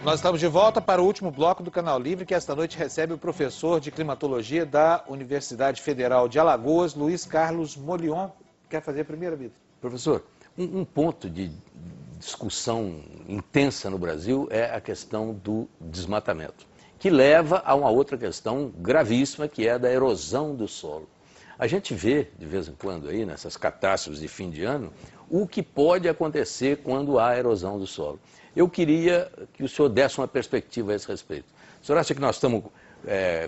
Nós estamos de volta para o último bloco do Canal Livre, que esta noite recebe o professor de climatologia da Universidade Federal de Alagoas, Luiz Carlos Molion. Quer fazer a primeira, Vitor? Professor, um ponto de discussão intensa no Brasil é a questão do desmatamento, que leva a uma outra questão gravíssima, que é a da erosão do solo. A gente vê, de vez em quando, aí, nessas catástrofes de fim de ano, o que pode acontecer quando há erosão do solo. Eu queria que o senhor desse uma perspectiva a esse respeito. O senhor acha que nós estamos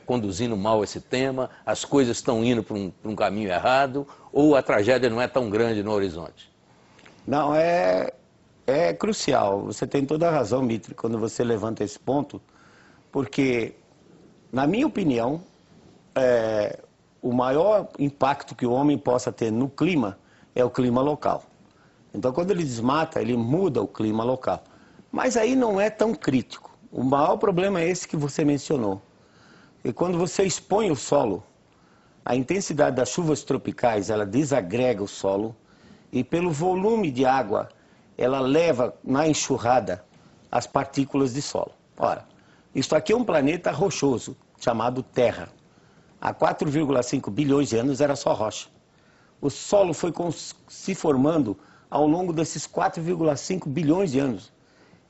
conduzindo mal esse tema, as coisas estão indo para um caminho errado, ou a tragédia não é tão grande no horizonte? Não, é crucial. Você tem toda a razão, Mitre, quando você levanta esse ponto, porque, na minha opinião, o maior impacto que o homem possa ter no clima é o clima local. Então, quando ele desmata, ele muda o clima local. Mas aí não é tão crítico. O maior problema é esse que você mencionou. E quando você expõe o solo, a intensidade das chuvas tropicais, ela desagrega o solo e pelo volume de água, ela leva na enxurrada as partículas de solo. Ora, isso aqui é um planeta rochoso, chamado Terra. Há 4,5 bilhões de anos era só rocha. O solo foi se formando ao longo desses 4,5 bilhões de anos.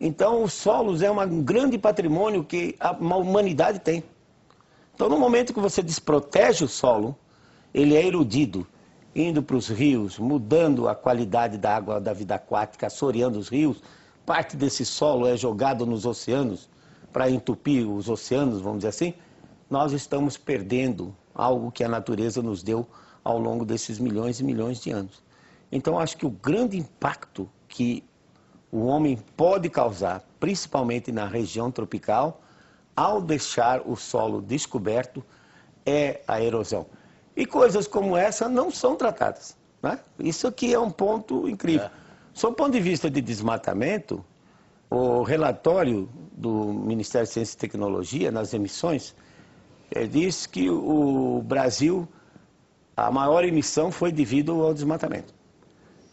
Então, os solos é um grande patrimônio que a humanidade tem. Então, no momento que você desprotege o solo, ele é erodido, indo para os rios, mudando a qualidade da água da vida aquática, assoreando os rios. Parte desse solo é jogado nos oceanos, para entupir os oceanos, vamos dizer assim. Nós estamos perdendo algo que a natureza nos deu ao longo desses milhões e milhões de anos. Então, acho que o grande impacto que o homem pode causar, principalmente na região tropical, ao deixar o solo descoberto, é a erosão. E coisas como essa não são tratadas, né? Isso aqui é um ponto incrível. Sob o ponto de vista de desmatamento, o relatório do Ministério de Ciência e Tecnologia, nas emissões, diz que o Brasil, a maior emissão foi devido ao desmatamento.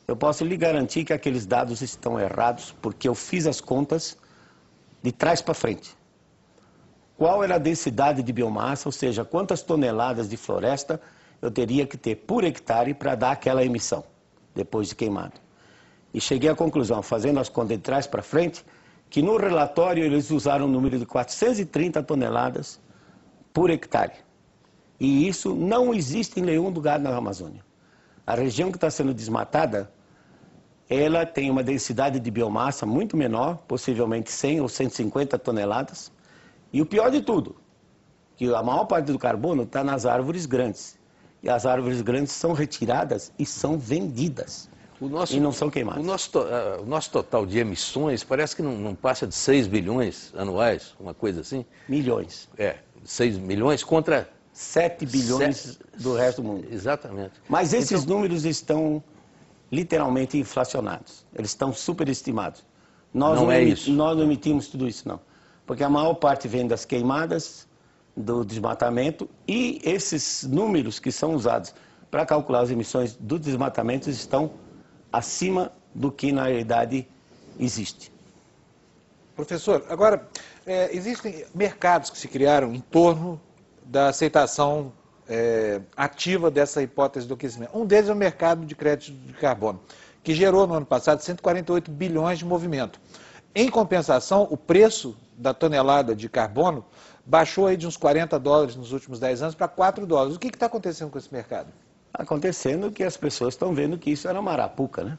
Eu posso lhe garantir que aqueles dados estão errados, porque eu fiz as contas de trás para frente. Qual era a densidade de biomassa, ou seja, quantas toneladas de floresta eu teria que ter por hectare para dar aquela emissão, depois de queimado. E cheguei à conclusão, fazendo as contas de trás para frente, que no relatório eles usaram o número de 430 toneladas por hectare. E isso não existe em nenhum lugar na Amazônia. A região que está sendo desmatada, ela tem uma densidade de biomassa muito menor, possivelmente 100 ou 150 toneladas. E o pior de tudo, que a maior parte do carbono está nas árvores grandes. E as árvores grandes são retiradas e são vendidas. E não são queimadas. O nosso total de emissões parece que não passa de 6 bilhões anuais, uma coisa assim? Milhões. 6 milhões contra 7 bilhões do resto do mundo. Exatamente. Mas esses números estão literalmente inflacionados. Eles estão superestimados. Nós não emitimos tudo isso, não. Porque a maior parte vem das queimadas, do desmatamento, e esses números que são usados para calcular as emissões do desmatamento estão acima do que na realidade existe. Professor, agora, existem mercados que se criaram em torno da aceitação ativa dessa hipótese do aquecimento. Um deles é o mercado de crédito de carbono, que gerou no ano passado 148 bilhões de movimento. Em compensação, o preço da tonelada de carbono baixou aí de uns 40 dólares nos últimos 10 anos para 4 dólares. O que está acontecendo com esse mercado? Acontecendo que as pessoas estão vendo que isso era uma arapuca, né?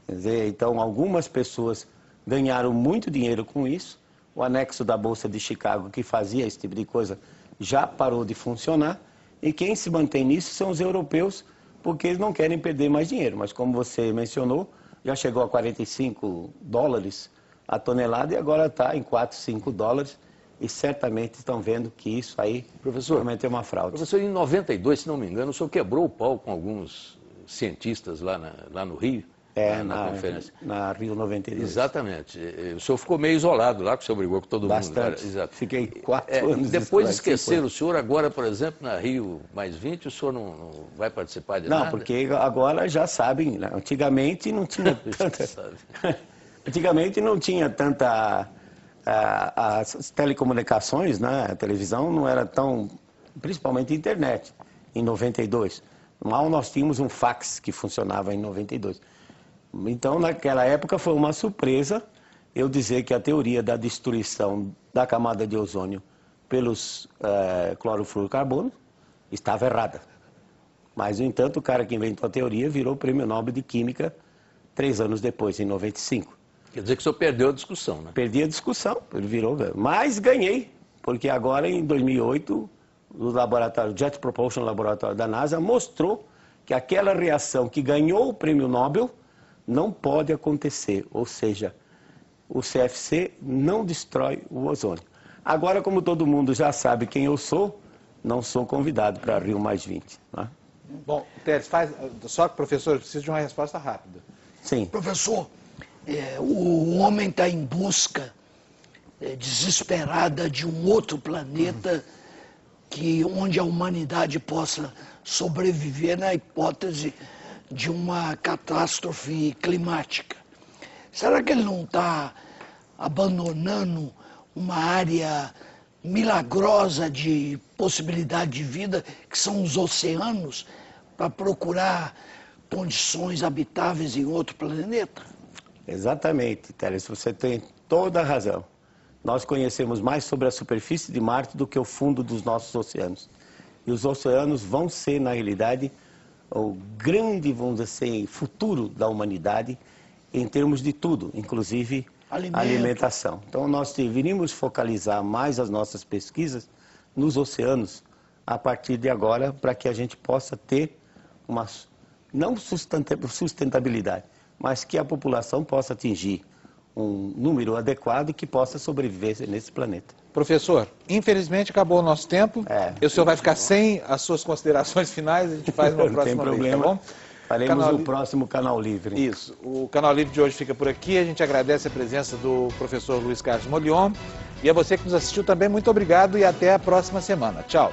Quer dizer, então algumas pessoas ganharam muito dinheiro com isso. O anexo da Bolsa de Chicago, que fazia esse tipo de coisa, já parou de funcionar. E quem se mantém nisso são os europeus, porque eles não querem perder mais dinheiro. Mas como você mencionou, já chegou a 45 dólares a tonelada e agora está em 4, 5 dólares. E certamente estão vendo que isso aí realmente é uma fraude. Professor, em 92, se não me engano, o senhor quebrou o pau com alguns cientistas lá no Rio? Na conferência. Na Rio 92. Exatamente. O senhor ficou meio isolado lá, que o senhor brigou com todo mundo. Bastante. Exato. Fiquei 4 anos. Depois esqueceram o senhor, agora, por exemplo, na Rio +20, o senhor não vai participar de nada? Não, porque agora já sabem, né? Antigamente não tinha tanta... Antigamente não tinha tanta as telecomunicações, né, a televisão não era tão, principalmente a internet, em 92. Mal nós tínhamos um fax que funcionava em 92. Então, naquela época foi uma surpresa eu dizer que a teoria da destruição da camada de ozônio pelos clorofluorocarbonos estava errada. Mas, no entanto, o cara que inventou a teoria virou Prêmio Nobel de Química 3 anos depois, em 95. Quer dizer que o senhor perdeu a discussão, né? Perdi a discussão, ele virou... Mas ganhei, porque agora, em 2008, o laboratório Jet Propulsion Laboratório da NASA mostrou que aquela reação que ganhou o Prêmio Nobel não pode acontecer. Ou seja, o CFC não destrói o ozônio. Agora, como todo mundo já sabe quem eu sou, não sou convidado para Rio +20. Né? Bom, Teres, só que, professor, eu preciso de uma resposta rápida. Sim. Professor, o homem está em busca desesperada de um outro planeta onde a humanidade possa sobreviver na hipótese de uma catástrofe climática. Será que ele não está abandonando uma área milagrosa de possibilidade de vida, que são os oceanos, para procurar condições habitáveis em outro planeta? Exatamente, Teres, você tem toda a razão. Nós conhecemos mais sobre a superfície de Marte do que o fundo dos nossos oceanos. E os oceanos vão ser, na realidade, o grande, vamos dizer assim, futuro da humanidade em termos de tudo, inclusive alimentação. Então, nós deveríamos focalizar mais as nossas pesquisas nos oceanos a partir de agora, para que a gente possa ter uma, não sustentabilidade, mas que a população possa atingir um número adequado que possa sobreviver nesse planeta. Professor, infelizmente acabou o nosso tempo. O senhor vai ficar sem as suas considerações finais, a gente faz uma próxima vez, tá bom? Faremos o próximo Canal Livre. Isso. O Canal Livre de hoje fica por aqui. A gente agradece a presença do professor Luiz Carlos Molion. E a você que nos assistiu também, muito obrigado e até a próxima semana. Tchau.